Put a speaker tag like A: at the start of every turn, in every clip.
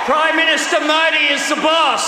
A: Prime Minister Modi is the boss.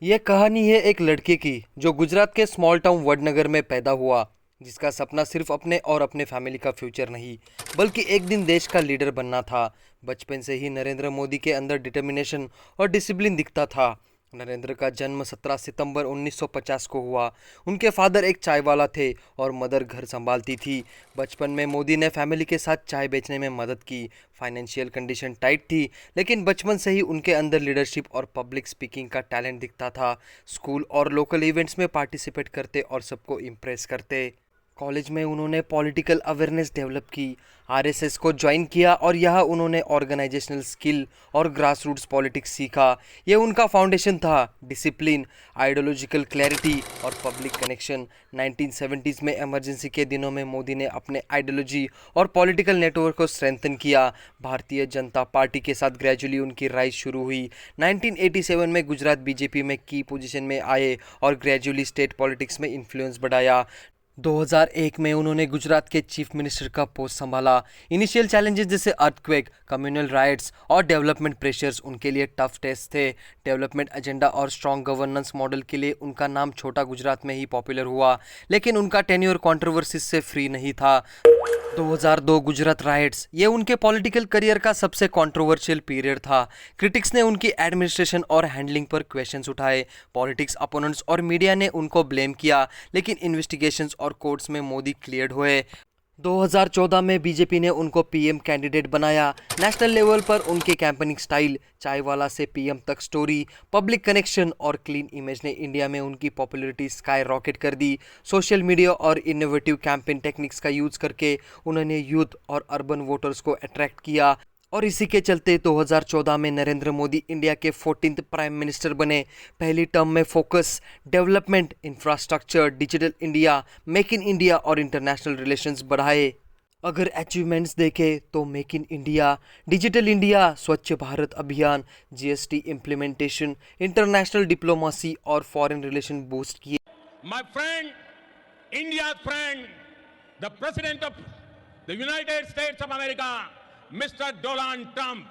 B: ये कहानी है एक लड़के की जो गुजरात के स्मॉल टाउन वडनगर में पैदा हुआ, जिसका सपना सिर्फ अपने और अपने फैमिली का फ्यूचर नहीं बल्कि एक दिन देश का लीडर बनना था। बचपन से ही नरेंद्र मोदी के अंदर डिटर्मिनेशन और डिसिप्लिन दिखता था। नरेंद्र का जन्म 17 सितंबर 1950 को हुआ। उनके फादर एक चाय वाला थे और मदर घर संभालती थी। बचपन में मोदी ने फैमिली के साथ चाय बेचने में मदद की। फाइनेंशियल कंडीशन टाइट थी, लेकिन बचपन से ही उनके अंदर लीडरशिप और पब्लिक स्पीकिंग का टैलेंट दिखता था। स्कूल और लोकल इवेंट्स में पार्टिसिपेट करते और सबको इम्प्रेस करते। कॉलेज में उन्होंने पॉलिटिकल अवेयरनेस डेवलप की, आरएसएस को ज्वाइन किया और यहाँ उन्होंने ऑर्गेनाइजेशनल स्किल और ग्रास रूट्स पॉलिटिक्स सीखा। ये उनका फाउंडेशन था। डिसिप्लिन, आइडियोलॉजिकल क्लैरिटी और पब्लिक कनेक्शन। 1970s में इमरजेंसी के दिनों में मोदी ने अपने आइडियोलॉजी और पॉलिटिकल नेटवर्क को स्ट्रेंथन किया। भारतीय जनता पार्टी के साथ ग्रेजुअली उनकी राइज शुरू हुई। 1987 में गुजरात बीजेपी में की पोजीशन में आए और ग्रेजुअली स्टेट पॉलिटिक्स में इन्फ्लुएंस बढ़ाया। 2001 में उन्होंने गुजरात के चीफ मिनिस्टर का पोस्ट संभाला। इनिशियल चैलेंजेस जैसे अर्थक्वेक, कम्युनल राइट्स और डेवलपमेंट प्रेशर्स उनके लिए टफ टेस्ट थे। डेवलपमेंट एजेंडा और स्ट्रॉन्ग गवर्नेंस मॉडल के लिए उनका नाम छोटा गुजरात में ही पॉपुलर हुआ, लेकिन उनका टेन्योर कंट्रोवर्सीज से फ्री नहीं था। 2002 गुजरात राइट्स, ये उनके पॉलिटिकल करियर का सबसे कंट्रोवर्शियल पीरियड था। क्रिटिक्स ने उनकी एडमिनिस्ट्रेशन और हैंडलिंग पर क्वेश्चंस उठाए। पॉलिटिक्स अपोनेंट्स और मीडिया ने उनको ब्लेम किया, लेकिन इन्वेस्टिगेशंस और कोर्ट्स में मोदी क्लियर्ड हुए। 2014 में बीजेपी ने उनको पीएम कैंडिडेट बनाया। नेशनल लेवल पर उनके कैंपेनिंग स्टाइल, चाय वाला से पीएम तक स्टोरी, पब्लिक कनेक्शन और क्लीन इमेज ने इंडिया में उनकी पॉपुलैरिटी स्काई रॉकेट कर दी। सोशल मीडिया और इनोवेटिव कैंपेन टेक्निक्स का यूज़ करके उन्होंने यूथ और अर्बन वोटर्स को अट्रैक्ट किया और इसी के चलते 2014 में नरेंद्र मोदी इंडिया के 14th प्राइम मिनिस्टर बने। पहली टर्म में focus development, infrastructure, digital India, make in India और इंटरनेशनल रिलेशंस बढ़ाए। अगर अचीवमेंट्स देखें तो make in India, digital India, स्वच्छ भारत अभियान, जीएसटी इम्प्लीमेंटेशन, इंटरनेशनल डिप्लोमेसी और फॉरेन रिलेशन बूस्ट किए।
C: My friend, India's friend, the President of the United States of America, Mr. Donald Trump.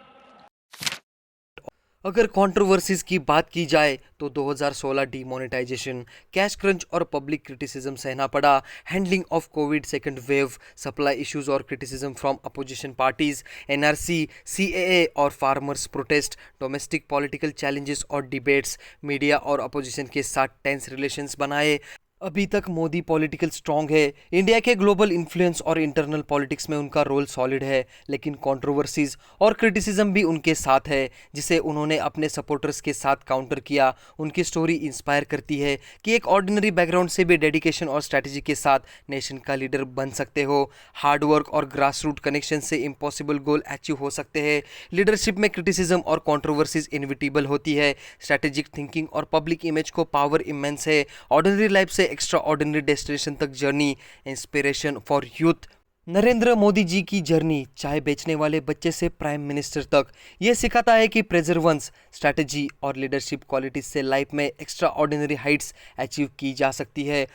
B: अगर कंट्रोवर्सीज की बात की जाए तो 2016 डीमोनेटाइजेशन, कैश क्रंच और पब्लिक क्रिटिसिज्म सहना पड़ा। Handling of Covid second wave, supply issues और criticism from opposition parties, NRC, CAA और farmers protest, domestic political challenges और डिबेट्स, मीडिया और अपोजिशन के साथ टेंस रिलेशंस बनाए। अभी तक मोदी पॉलिटिकल स्ट्रॉन्ग है। इंडिया के ग्लोबल इन्फ्लुएंस और इंटरनल पॉलिटिक्स में उनका रोल सॉलिड है, लेकिन कंट्रोवर्सीज और क्रिटिसिज्म भी उनके साथ है, जिसे उन्होंने अपने सपोर्टर्स के साथ काउंटर किया। उनकी स्टोरी इंस्पायर करती है कि एक ऑर्डिनरी बैकग्राउंड से भी डेडिकेशन और स्ट्रैटेजी के साथ नेशन का लीडर बन सकते हो। हार्ड वर्क और ग्रास रूट कनेक्शन से इम्पॉसिबल गोल अचीव हो सकते हैं। लीडरशिप में क्रिटिसिज्म और कंट्रोवर्सीज इनविटेबल होती है। स्ट्रैटेजिक थिंकिंग और पब्लिक इमेज को पावर इमेंस है। ऑर्डिनरी लाइफ से एक्स्ट्रा ऑर्डिनरी डेस्टिनेशन तक journey, inspiration for youth. Narendra Modi ji की जर्नी चाय बेचने वाले बच्चे से प्राइम मिनिस्टर तक ये सिखाता है कि प्रेजर्वेंस, स्ट्रैटेजी और लीडरशिप क्वालिटीज से लाइफ में एक्स्ट्रा ऑर्डिनरी हाइट्स अचीव की जा सकती है।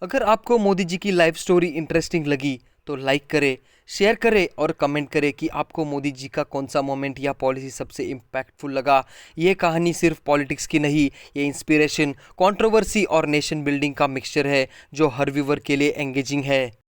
B: अगर आपको मोदी जी की लाइफ स्टोरी इंटरेस्टिंग लगी तो लाइक करें, शेयर करें और कमेंट करें कि आपको मोदी जी का कौन सा मोमेंट या पॉलिसी सबसे इम्पैक्टफुल लगा। ये कहानी सिर्फ पॉलिटिक्स की नहीं, ये इंस्पिरेशन, कंट्रोवर्सी और नेशन बिल्डिंग का मिक्सचर है जो हर व्यूअर के लिए एंगेजिंग है।